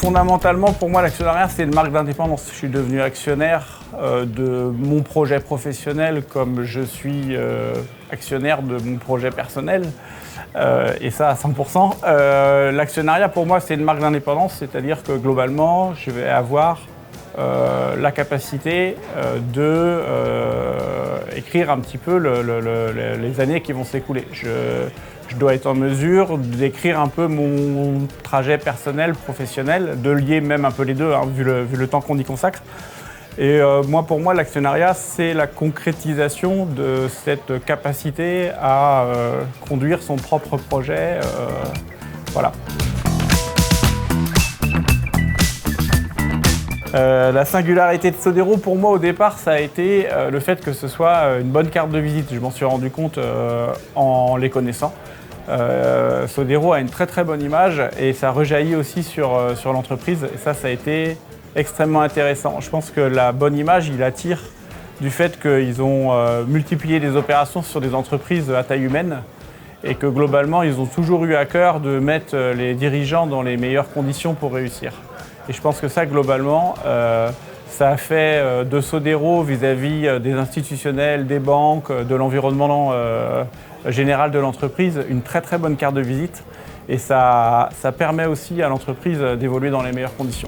Fondamentalement, pour moi, l'actionnariat, c'est une marque d'indépendance. Je suis devenu actionnaire de mon projet professionnel comme je suis actionnaire de mon projet personnel. Et ça à 100%. L'actionnariat, pour moi, c'est une marque d'indépendance, c'est-à-dire que globalement, je vais avoir la capacité de écrire un petit peu les années qui vont s'écouler. Je dois être en mesure d'écrire un peu mon trajet personnel, professionnel, de lier même un peu les deux, hein, vu le temps qu'on y consacre. Et pour moi, l'actionnariat, c'est la concrétisation de cette capacité à conduire son propre projet. Voilà. La singularité de Sodero, pour moi, au départ, ça a été le fait que ce soit une bonne carte de visite. Je m'en suis rendu compte en les connaissant. Sodero a une très très bonne image et ça rejaillit aussi sur l'entreprise. Et ça a été extrêmement intéressant. Je pense que la bonne image, il attire du fait qu'ils ont multiplié les opérations sur des entreprises à taille humaine et que globalement, ils ont toujours eu à cœur de mettre les dirigeants dans les meilleures conditions pour réussir. Et je pense que ça, globalement, ça a fait de Sodero vis-à-vis des institutionnels, des banques, de l'environnement général de l'entreprise, une très très bonne carte de visite. Et ça permet aussi à l'entreprise d'évoluer dans les meilleures conditions.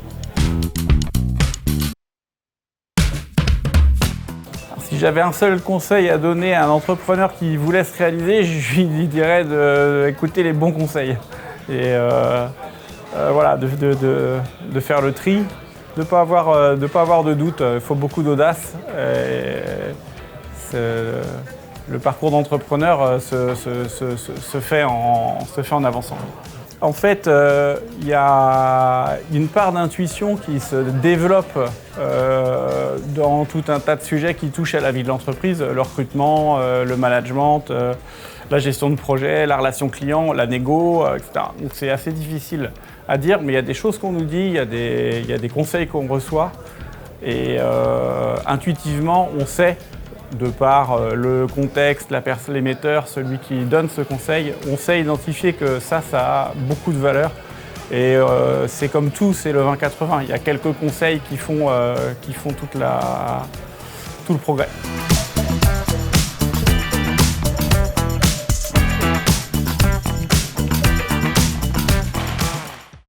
Alors, si j'avais un seul conseil à donner à un entrepreneur qui voulait se réaliser, je lui dirais d'écouter les bons conseils. Et voilà, de faire le tri, de ne pas avoir de doute. Il faut beaucoup d'audace. Le parcours d'entrepreneur se fait en avançant. En fait, il y a une part d'intuition qui se développe dans tout un tas de sujets qui touchent à la vie de l'entreprise, le recrutement, le management, la gestion de projet, la relation client, la négo, etc. Donc c'est assez difficile à dire, mais il y a des choses qu'on nous dit, il y a des conseils qu'on reçoit et intuitivement, on sait, de par le contexte, l'émetteur, celui qui donne ce conseil, on sait identifier que ça a beaucoup de valeur. Et c'est comme tout, c'est le 20-80. Il y a quelques conseils qui font tout le progrès.